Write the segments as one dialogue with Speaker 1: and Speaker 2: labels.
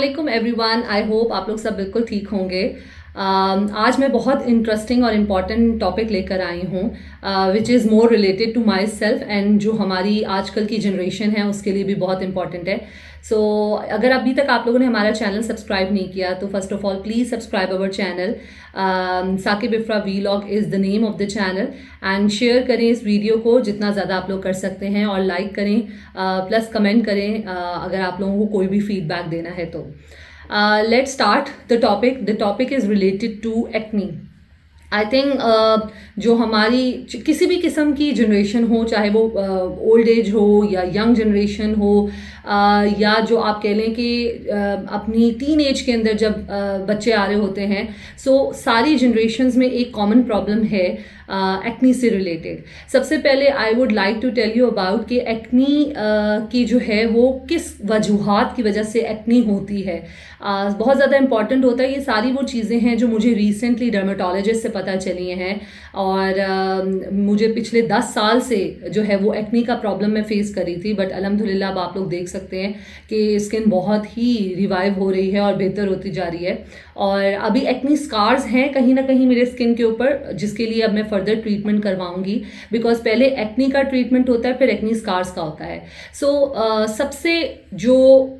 Speaker 1: वालेकुम everyone. I hope आप लोग सब बिल्कुल ठीक होंगे। आज मैं बहुत इंटरेस्टिंग और इम्पॉर्टेंट टॉपिक लेकर आई हूँ which is more related to myself and जो हमारी आजकल की जनरेशन है उसके लिए भी बहुत इंपॉर्टेंट है। सो अगर अभी तक आप लोगों ने हमारा चैनल सब्सक्राइब नहीं किया तो first of all please subscribe our channel. Saqib Ifra vlog is the name of the channel and share करें इस वीडियो को जितना ज़्यादा आप लोग कर सकते हैं और लाइक करें प्लस कमेंट करें अगर आप लोगों को कोई भी फीडबैक देना है तो। Let's start the topic. The topic is related to acne. I think जो हमारी किसी भी किस्म की जनरेशन हो, चाहे वो ओल्ड एज हो या यंग जनरेशन हो या जो आप कह लें कि अपनी टीन एज के अंदर जब बच्चे आ रहे होते हैं, सो सारी जनरेशन्स में एक कॉमन प्रॉब्लम है एक्नी से रिलेटेड। सबसे पहले I would like to tell you about कि एक्नी की जो है वो किस वजूहात की वजह से एक्नी होती है। बहुत ज़्यादा इंपॉर्टेंट होता है। ये सारी वो चीज़ें हैं जो मुझे रिसेंटली डर्मेटोलॉजिस्ट से पता चली हैं और मुझे पिछले 10 साल से जो है वो एक्नी का प्रॉब्लम मैं फेस कर रही थी, बट अल्हम्दुलिल्लाह अब आप लोग देख सकते हैं कि स्किन बहुत ही रिवाइव हो रही है और बेहतर होती जा रही है। और अभी एक्नी स्कार्स हैं कहीं ना कहीं मेरे स्किन के ऊपर, जिसके लिए अब मैं फर्दर ट्रीटमेंट करवाऊंगी, बिकॉज पहले एक्नी का ट्रीटमेंट होता है फिर एक्नी स्कार्स का होता है। सो सबसे जो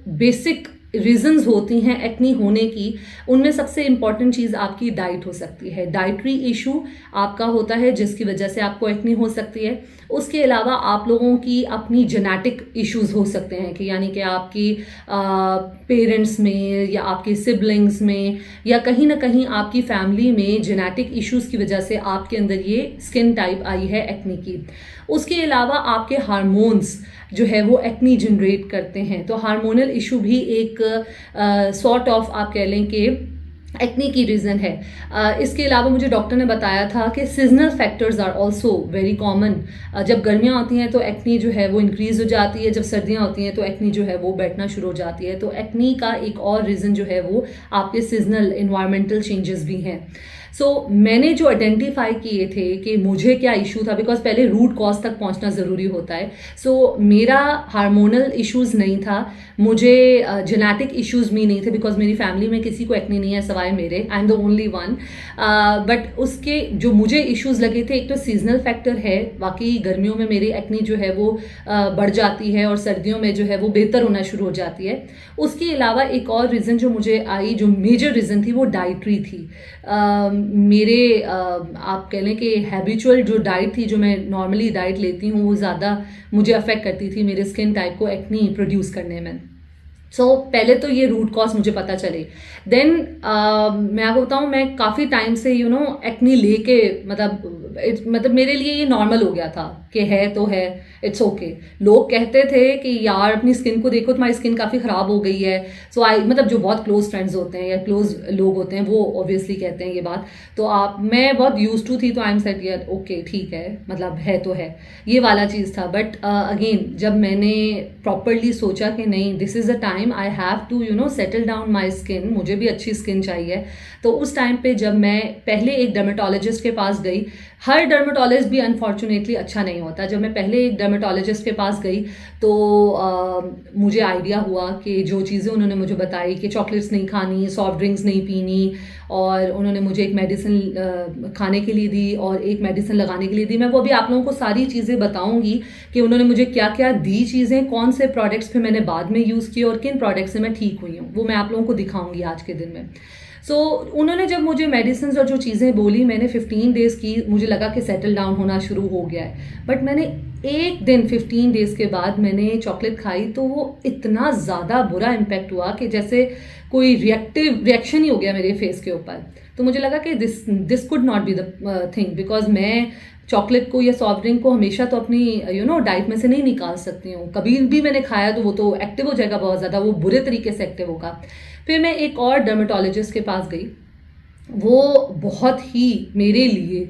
Speaker 1: बेसिक रीजंस होती हैं एक्नी होने की, उनमें सबसे इंपॉर्टेंट चीज़ आपकी डाइट हो सकती है। डाइटरी इशू आपका होता है जिसकी वजह से आपको एक्नी हो सकती है। उसके अलावा आप लोगों की अपनी जेनेटिक इश्यूज हो सकते हैं कि यानी कि आपकी पेरेंट्स में या आपके सिबलिंग्स में या कहीं ना कहीं आपकी फैमिली में जेनेटिक इश्यूज की वजह से आपके अंदर ये स्किन टाइप आई है एक्नी की। उसके अलावा आपके हार्मोन्स जो है वो एक्नी जनरेट करते हैं, तो हार्मोनल इशू भी एक सॉर्ट ऑफ आप कह लें कि एक्नी की रीज़न है। इसके अलावा मुझे डॉक्टर ने बताया था कि seasonal factors are also very common. जब गर्मियाँ होती हैं तो एक्नी जो है वो इंक्रीज़ हो जाती है, जब सर्दियाँ होती हैं तो एक्नी जो है वो बैठना शुरू हो जाती है। तो एक्नी का एक और रीज़न जो है वो आपके सीजनल इन्वायरमेंटल चेंजेस भी हैं। सो मैंने जो आइडेंटिफाई किए थे कि मुझे क्या इशू था, बिकॉज पहले रूट कॉज तक पहुंचना ज़रूरी होता है। सो मेरा हार्मोनल इश्यूज़ नहीं था, मुझे जेनेटिक इश्यूज़ भी नहीं थे, बिकॉज मेरी फैमिली में किसी को एक्नी नहीं है सवाए मेरे, I am the only one. But उसके जो मुझे इश्यूज़ लगे थे, एक तो सीजनल फैक्टर है, वाकई गर्मियों में मेरी एक्नी जो है वो बढ़ जाती है और सर्दियों में जो है वो बेहतर होना शुरू हो जाती है। उसके अलावा एक और रीज़न जो मुझे आई, जो मेजर रीज़न थी, वो डाइटरी थी। मेरे आप कह लें कि हैबिचुअल जो डाइट थी, जो मैं नॉर्मली डाइट लेती हूँ, वो ज़्यादा मुझे अफेक्ट करती थी मेरे स्किन टाइप को एक्नी प्रोड्यूस करने में। सो पहले तो ये रूट कॉज मुझे पता चले। देन मैं आपको बताऊँ, मैं काफ़ी टाइम से एक्नी लेके मतलब मेरे लिए ये नॉर्मल हो गया था कि है तो है, इट्स ओके। लोग कहते थे कि यार अपनी स्किन को देखो, तुम्हारी स्किन काफ़ी ख़राब हो गई है। सो मतलब जो बहुत क्लोज फ्रेंड्स होते हैं या क्लोज लोग होते हैं वो ऑब्वियसली कहते हैं ये बात। तो मैं बहुत यूज टू थी, तो आई एम सेट यार ओके ठीक है, मतलब है तो है, ये वाला चीज़ था। बट अगेन जब मैंने प्रॉपरली सोचा कि नहीं, this is the time I have to settle down my skin, मुझे भी अच्छी स्किन चाहिए, तो उस टाइम पे जब मैं पहले एक डर्मेटोलॉजिस्ट के पास गई, हर डर्मेटोलॉजिस्ट भी अनफॉर्चुनेटली अच्छा नहीं होता। जब मैं पहले एक डर्मेटोलॉजिस्ट के पास गई तो मुझे आइडिया हुआ कि जो चीज़ें उन्होंने मुझे बताई कि चॉकलेट्स नहीं खानी, सॉफ्ट ड्रिंक्स नहीं पीनी, और उन्होंने मुझे एक मेडिसिन खाने के लिए दी और एक मेडिसिन लगाने के लिए दी। मैं वो भी आप लोगों को सारी चीज़ें बताऊंगी कि उन्होंने मुझे क्या क्या दी चीज़ें, कौन से प्रोडक्ट्स फिर मैंने बाद में यूज़ किए और किन प्रोडक्ट्स से मैं ठीक हुई हूँ, वो मैं आप लोगों को दिखाऊंगी आज के दिन में। सो उन्होंने जब मुझे मेडिसिन और जो चीज़ें बोली, मैंने 15 डेज़ की, मुझे लगा कि सेटल डाउन होना शुरू हो गया है। बट मैंने एक दिन 15 डेज़ के बाद मैंने चॉकलेट खाई तो वो इतना ज़्यादा बुरा इम्पैक्ट हुआ कि जैसे कोई रिएक्शन ही हो गया मेरे फेस के ऊपर। तो मुझे लगा कि this could not be the thing, because मैं चॉकलेट को या सॉफ्ट ड्रिंक को हमेशा तो अपनी डाइट में से नहीं निकाल सकती हूँ। कभी भी मैंने खाया तो वो तो एक्टिव हो जाएगा बहुत ज़्यादा, वो बुरे तरीके से एक्टिव होगा। फिर मैं एक और डर्मेटोलॉजिस्ट के पास गई, वो बहुत ही मेरे लिए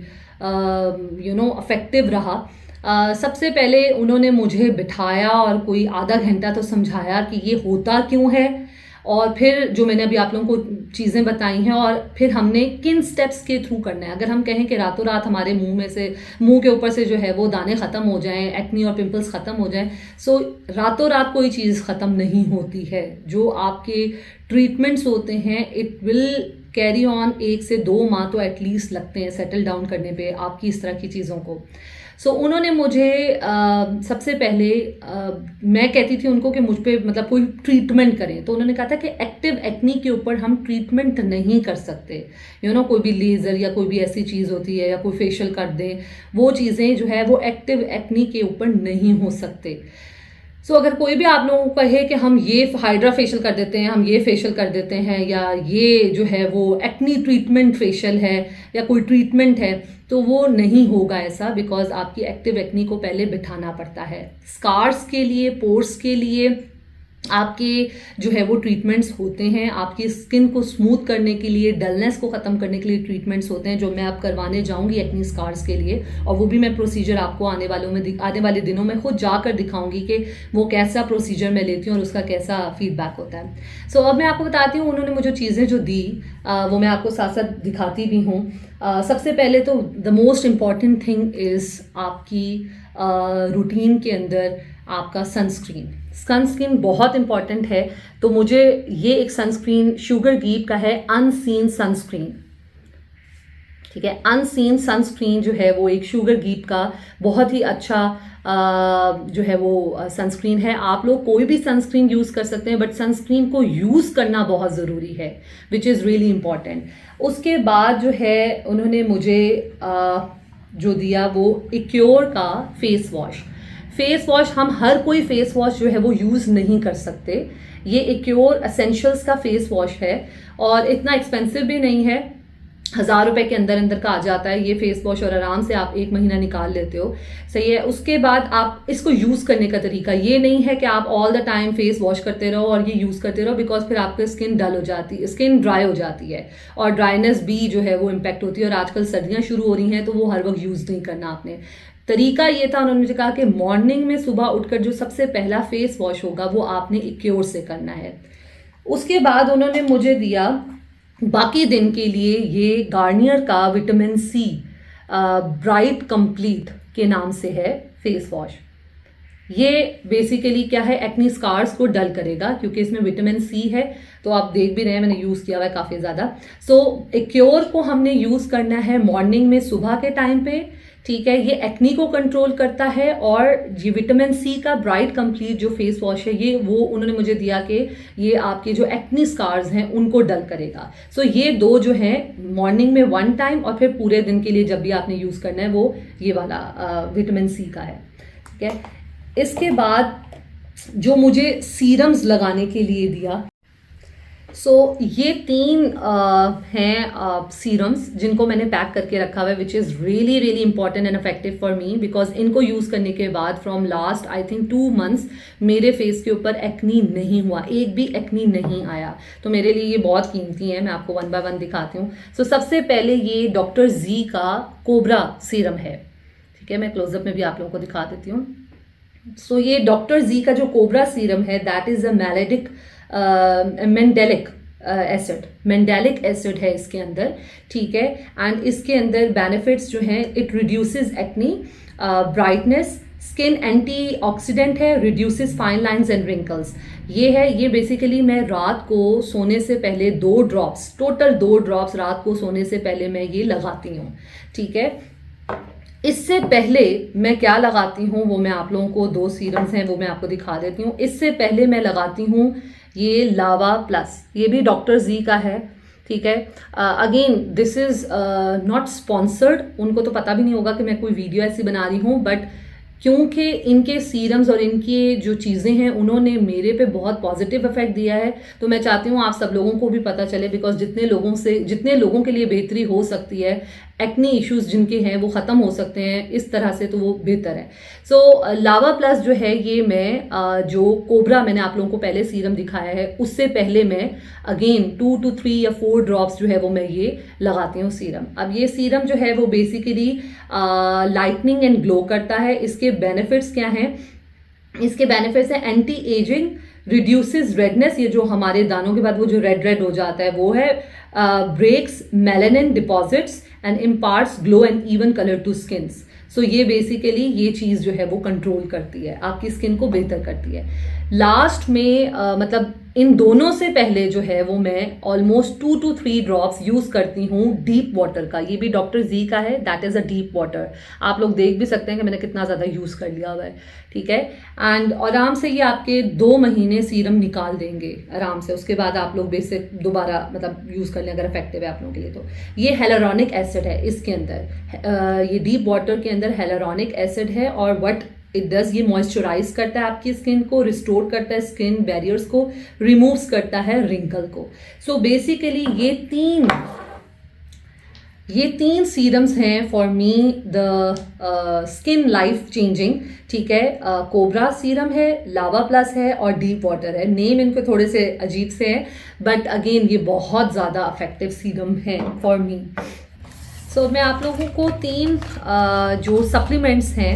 Speaker 1: अफेक्टिव रहा। सबसे पहले उन्होंने मुझे बिठाया और कोई आधा घंटा तो समझाया कि ये होता क्यों है और फिर जो मैंने अभी आप लोगों को चीज़ें बताई हैं, और फिर हमने किन स्टेप्स के थ्रू करना है। अगर हम कहें कि रातों रात हमारे मुंह के ऊपर से जो है वो दाने ख़त्म हो जाएं, एक्नी और पिंपल्स ख़त्म हो जाएं, सो रातों रात कोई चीज़ ख़त्म नहीं होती है। जो आपके ट्रीटमेंट्स होते हैं इट विल कैरी ऑन 1 से 2 माह तो एटलीस्ट लगते हैं सेटल डाउन करने पे आपकी इस तरह की चीज़ों को। सो उन्होंने मुझे सबसे पहले मैं कहती थी उनको कि मुझ पे मतलब कोई ट्रीटमेंट करें, तो उन्होंने कहा था कि एक्टिव एक्नी के ऊपर हम ट्रीटमेंट नहीं कर सकते। कोई भी लेज़र या कोई भी ऐसी चीज़ होती है या कोई फेशियल कर दें, वो चीज़ें जो है वो एक्टिव एक्नी के ऊपर नहीं हो सकते। सो अगर कोई भी आप लोगों को कहे कि हम ये हाइड्रा फेशियल कर देते हैं, हम ये फेशियल कर देते हैं, या ये जो है वो एक्नी ट्रीटमेंट फेशियल है या कोई ट्रीटमेंट है, तो वो नहीं होगा ऐसा, बिकॉज आपकी एक्टिव एक्नी को पहले बिठाना पड़ता है। स्कार्स के लिए, पोर्स के लिए आपके जो है वो ट्रीटमेंट्स होते हैं। आपकी स्किन को स्मूथ करने के लिए, डलनेस को ख़त्म करने के लिए ट्रीटमेंट्स होते हैं, जो मैं अब करवाने जाऊंगी एक्नी स्कार्स के लिए। और वो भी मैं प्रोसीजर आपको आने वाले दिनों में खुद जाकर दिखाऊंगी कि वो कैसा प्रोसीजर मैं लेती हूँ और उसका कैसा फीडबैक होता है। सो अब मैं आपको बताती हूँ उन्होंने मुझे चीज़ें जो दी वो मैं आपको साथ साथ दिखाती भी हूँ। सबसे पहले तो the most important thing is आपकी रूटीन के अंदर आपका सनस्क्रीन बहुत इंपॉर्टेंट है। तो मुझे ये एक सनस्क्रीन शुगर गीप का है, अनसीन सनस्क्रीन, ठीक है। अनसीन सनस्क्रीन जो है वो एक शुगर गीप का बहुत ही अच्छा जो है वो सनस्क्रीन है। आप लोग कोई भी सनस्क्रीन यूज़ कर सकते हैं, बट सनस्क्रीन को यूज़ करना बहुत ज़रूरी है, विच इज़ रियली इम्पॉर्टेंट। उसके बाद जो है उन्होंने मुझे जो दिया वो एक्योर का फेस वॉश। हम हर कोई फेस वॉश जो है वो यूज़ नहीं कर सकते। ये एक्योर एसेंशियल्स का फेस वॉश है और इतना एक्सपेंसिव भी नहीं है, 1000 रुपए के अंदर का आ जाता है ये फेस वॉश, और आराम से आप 1 महीना निकाल लेते हो, सही है। उसके बाद आप इसको यूज़ करने का तरीका ये नहीं है कि आप all the time face wash करते रहो और ये यूज़ करते रहो, बिकॉज फिर आपकी स्किन ड्राई हो जाती है और ड्राइनेस भी जो है वो इम्पेक्ट होती है। और आजकल सर्दियाँ शुरू हो रही हैं तो वो हर वक्त यूज़ नहीं करना आपने। तरीका ये था, उन्होंने मुझे कहा कि मॉर्निंग में सुबह उठकर जो सबसे पहला फेस वॉश होगा वो आपने एक्योर से करना है। उसके बाद उन्होंने मुझे दिया बाकी दिन के लिए ये गार्नियर का विटामिन सी ब्राइट कंप्लीट के नाम से है फेस वॉश। ये बेसिकली क्या है, एक्नी स्कार्स को डल करेगा क्योंकि इसमें विटामिन सी है। तो आप देख भी रहे हैं मैंने यूज़ किया हुआ है काफ़ी ज़्यादा। सो एक्योर को हमने यूज़ करना है मॉर्निंग में सुबह के टाइम पे, ठीक है। ये एक्नी को कंट्रोल करता है और ये विटामिन सी का ब्राइट कंप्लीट जो फेस वॉश है ये वो उन्होंने मुझे दिया कि ये आपके जो एक्नी स्कार्स हैं उनको डल करेगा। सो ये दो जो हैं मॉर्निंग में 1 टाइम और फिर पूरे दिन के लिए जब भी आपने यूज़ करना है वो ये वाला विटामिन सी का है, ठीक है। इसके बाद जो मुझे सीरम्स लगाने के लिए दिया, सो ये 3 हैं सीरम्स जिनको मैंने पैक करके रखा हुआ है, which is really really important and effective for me, because इनको यूज़ करने के बाद from last I think 2 months मेरे फेस के ऊपर एक्नी नहीं हुआ, एक भी एक्नी नहीं आया। तो मेरे लिए ये बहुत कीमती है, मैं आपको 1 बाय 1 दिखाती हूँ। सो सबसे पहले ये डॉक्टर जी का कोबरा सीरम है, ठीक है। मैं क्लोजअप में भी आप लोगों को दिखा देती हूँ। सो ये डॉक्टर जी का जो कोबरा सीरम है दैट इज़ अ मेंडेलिक एसिड है इसके अंदर, ठीक है। एंड इसके अंदर बेनिफिट्स जो हैं, it reduces acne, brightness, skin antioxidant है, reduces fine lines and wrinkles. ये है, ये बेसिकली मैं रात को सोने से पहले 2 ड्रॉप्स रात को सोने से पहले मैं ये लगाती हूँ, ठीक है। इससे पहले मैं क्या लगाती हूँ वो मैं आप लोगों को 2 सीरम्स हैं वो मैं आपको दिखा देती हूँ। इससे पहले मैं लगाती हूँ ये लावा प्लस, ये भी डॉक्टर जी का है, ठीक है। Again this is not sponsored, उनको तो पता भी नहीं होगा कि मैं कोई वीडियो ऐसी बना रही हूँ, बट क्योंकि इनके सीरम्स और इनकी जो चीज़ें हैं उन्होंने मेरे पे बहुत पॉजिटिव इफेक्ट दिया है, तो मैं चाहती हूँ आप सब लोगों को भी पता चले, बिकॉज जितने लोगों के लिए बेहतरी हो सकती है, एक्नी इश्यूज जिनके हैं वो ख़त्म हो सकते हैं इस तरह से, तो वो बेहतर है। सो लावा प्लस जो है ये मैं जो कोबरा मैंने आप लोगों को पहले सीरम दिखाया है उससे पहले मैं अगेन 2 to 3 या 4 ड्रॉप्स जो है वो मैं ये लगाती हूँ सीरम। अब ये सीरम जो है वो बेसिकली लाइटनिंग एंड ग्लो करता है। इसके बेनिफिट्स क्या हैं? इसके बेनिफिट्स हैं एंटी एजिंग, रिड्यूसेस रेडनेस, ये जो हमारे दानों के बाद वो जो रेड रेड हो जाता है वो है, breaks melanin deposits and imparts glow and even colour to skins. So ये बेसिकली ये चीज़ जो है वो कंट्रोल करती है, आपकी स्किन को बेहतर करती है। लास्ट में मतलब इन दोनों से पहले जो है वो मैं ऑलमोस्ट 2 to 3 ड्रॉप्स यूज़ करती हूँ डीप वाटर का। ये भी डॉक्टर जी का है, that is a deep water. आप लोग देख भी सकते हैं कि मैंने कितना ज़्यादा यूज़ कर लिया हुआ है, ठीक है। एंड आराम से ये आपके 2 महीने सीरम निकाल देंगे आराम से। उसके बाद आप लोग बेसिक दोबारा मतलब यूज़ कर लें अगर इफेक्टिव है आप लोगों के लिए। तो ये हेलुरोनिक एसिड है इसके अंदर, ये डीप वाटर के अंदर हेलुरोनिक एसिड है। और व्हाट इट डज, ये मॉइस्चराइज करता है आपकी स्किन को, रिस्टोर करता है स्किन बैरियर्स को, रिमूव्स करता है रिंकल को। सो बेसिकली ये तीन सीरम्स हैं for me the skin life changing, ठीक है। कोबरा सीरम है, लावा प्लस है और डीप वाटर है। नेम इनके थोड़े से अजीब से हैं बट अगेन ये बहुत ज़्यादा इफेक्टिव सीरम है फॉर मी। सो मैं आप लोगों को 3 जो सप्लीमेंट्स हैं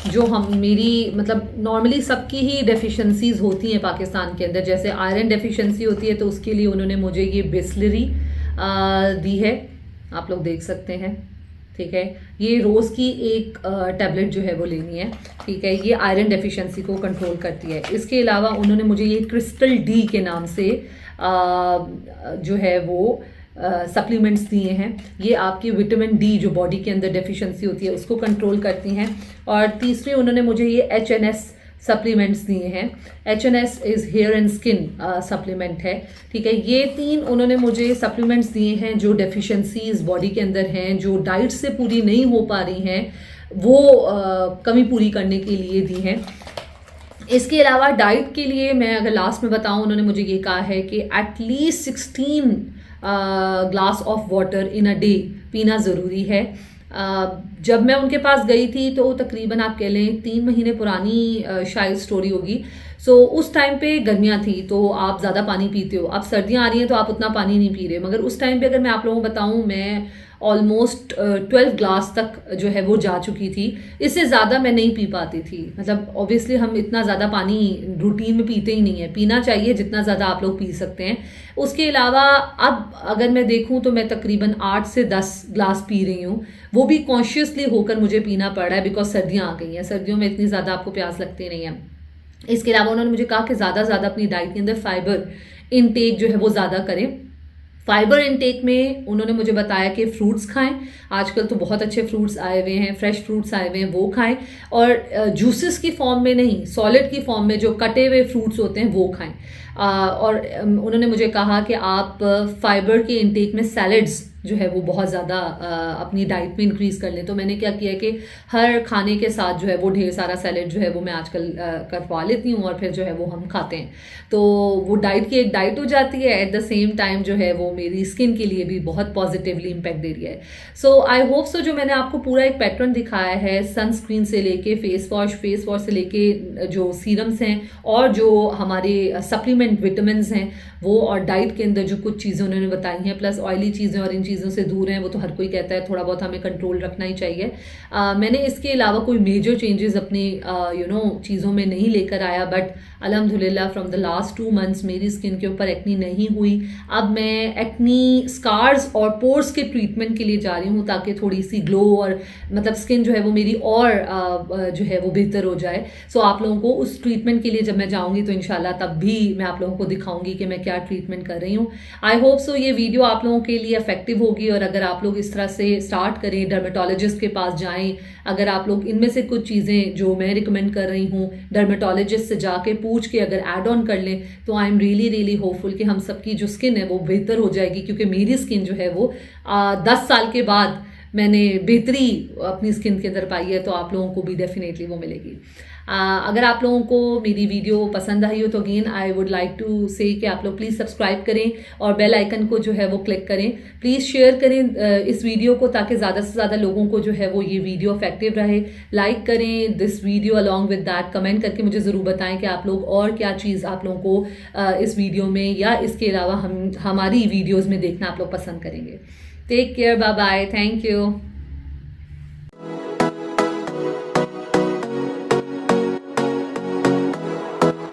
Speaker 1: जो हम मेरी मतलब नॉर्मली सबकी ही डेफिशिएंसीज होती हैं पाकिस्तान के अंदर। जैसे आयरन डेफिशिएंसी होती है तो उसके लिए उन्होंने मुझे ये बिस्लरी दी है, आप लोग देख सकते हैं, ठीक है। ये रोज़ की एक टैबलेट जो है वो लेनी है, ठीक है। ये आयरन डेफिशिएंसी को कंट्रोल करती है। इसके अलावा उन्होंने मुझे ये क्रिस्टल डी के नाम से जो है वो सप्लीमेंट्स दिए हैं। ये आपकी विटामिन डी जो बॉडी के अंदर डेफिशिएंसी होती है उसको कंट्रोल करती हैं। और तीसरी उन्होंने मुझे ये HNS सप्लीमेंट्स दिए हैं। HNS is here and skin supplement है, ठीक है। ये 3 उन्होंने मुझे सप्लीमेंट्स दिए हैं जो डेफिशिएंसीज बॉडी के अंदर हैं, जो डाइट से पूरी नहीं हो पा रही हैं, वो कमी पूरी करने के लिए दी हैं। इसके अलावा डाइट के लिए मैं अगर लास्ट में बताऊं, उन्होंने मुझे ये कहा है कि at least 16 glass of water in a day पीना ज़रूरी है। जब मैं उनके पास गई थी तो तकरीबन आप कह लें 3 महीने पुरानी शायद स्टोरी होगी। सो उस टाइम पे गर्मियाँ थी तो आप ज़्यादा पानी पीते हो, अब सर्दियाँ आ रही हैं तो आप उतना पानी नहीं पी रहे। मगर उस टाइम पे अगर मैं आप लोगों को बताऊँ, मैं ऑलमोस्ट 12 ग्लास तक जो है वो जा चुकी थी। इससे ज़्यादा मैं नहीं पी पाती थी। मतलब ऑब्वियसली हम इतना ज़्यादा पानी रूटीन में पीते ही नहीं है, पीना चाहिए जितना ज़्यादा आप लोग पी सकते हैं। उसके अलावा अब अगर मैं देखूं तो मैं तकरीबन 8 से 10 ग्लास पी रही हूँ, वो भी कॉन्शियसली होकर मुझे पीना पड़ रहा है बिकॉज सर्दियाँ आ गई हैं। सर्दियों में इतनी ज़्यादा आपको प्यास लगती नहीं है। इसके अलावा उन्होंने मुझे कहा कि ज़्यादा से ज़्यादा अपनी डाइट के अंदर फाइबर इनटेक जो है वो ज़्यादा करें। फाइबर इनटेक में उन्होंने मुझे बताया कि फ्रूट्स खाएं, आजकल तो बहुत अच्छे फ्रूट्स आए हुए हैं, फ्रेश फ्रूट्स आए हुए हैं, वो खाएं। और जूसेस की फॉर्म में नहीं, सॉलिड की फॉर्म में जो कटे हुए फ्रूट्स होते हैं वो खाएं। और उन्होंने मुझे कहा कि आप फाइबर के इनटेक में सैलड्स जो है वो बहुत ज़्यादा अपनी डाइट में इंक्रीज़ कर लें। तो मैंने क्या किया कि हर खाने के साथ जो है वो ढेर सारा सैलड जो है वो मैं आजकल करवा लेती हूँ और फिर जो है वो हम खाते हैं। तो वो डाइट की एक डाइट हो जाती है, एट द सेम टाइम जो है वो मेरी स्किन के लिए भी बहुत पॉजिटिवली इम्पैक्ट दे रही है। सो आई होप सो जो मैंने आपको पूरा एक पैटर्न दिखाया है, सनस्क्रीन से लेके फेस वॉश से लेके जो सीरम्स हैं और जो हमारे सप्लीमेंट विटामिन हैं वो, और डाइट के अंदर जो कुछ चीज़ें उन्होंने बताई हैं, प्लस ऑयली चीज़ें और इन चीज़ों से दूर हैं, वो तो हर कोई कहता है थोड़ा बहुत हमें कंट्रोल रखना ही चाहिए। मैंने इसके अलावा कोई मेजर चेंजेस अपनी चीज़ों में नहीं लेकर आया, बट अल्हम्दुलिल्लाह फ्रॉम द लास्ट 2 मंथ्स मेरी स्किन के ऊपर एक्नी नहीं हुई। अब मैं एक्नी स्कार्स और पोर्स के ट्रीटमेंट के लिए जा रही हूँ ताकि थोड़ी सी ग्लो और मतलब स्किन जो है वो मेरी और जो है वो बेहतर हो जाए। सो आप लोगों को उस ट्रीटमेंट के लिए जब मैं जाऊँगी तो इंशाल्लाह तब भी मैं आप लोगों को दिखाऊंगी कि मैं क्या ट्रीटमेंट कर रही हूँ। आई होप सो ये वीडियो आप लोगों के लिए इफेक्टिव होगी, और अगर आप लोग इस तरह से स्टार्ट करें, डर्मेटोलॉजिस्ट के पास जाएं, अगर आप लोग इनमें से कुछ चीज़ें जो मैं रिकमेंड कर रही हूँ डर्मेटोलॉजिस्ट से जाके पूछ के अगर ऐड ऑन कर लें, तो आई एम रियली होपफुल कि हम सबकी जो स्किन है वो बेहतर हो जाएगी। क्योंकि मेरी स्किन जो है वो 10 साल के बाद मैंने बेहतरी अपनी स्किन के अंदर पाई है, तो आप लोगों को भी डेफिनेटली वो मिलेगी। अगर आप लोगों को मेरी वीडियो पसंद आई हो तो again I would like to say कि आप लोग प्लीज़ सब्सक्राइब करें और बेल आइकन को जो है वो क्लिक करें। प्लीज़ शेयर करें इस वीडियो को ताकि ज़्यादा से ज़्यादा लोगों को जो है वो ये वीडियो इफेक्टिव रहे। लाइक करें this video along with that, comment करके मुझे ज़रूर बताएं कि आप लोग और क्या चीज़ आप लोगों को इस वीडियो में या इसके अलावा हमारी वीडियोज़ में देखना आप लोग पसंद करेंगे। Take care, bye bye, thank you.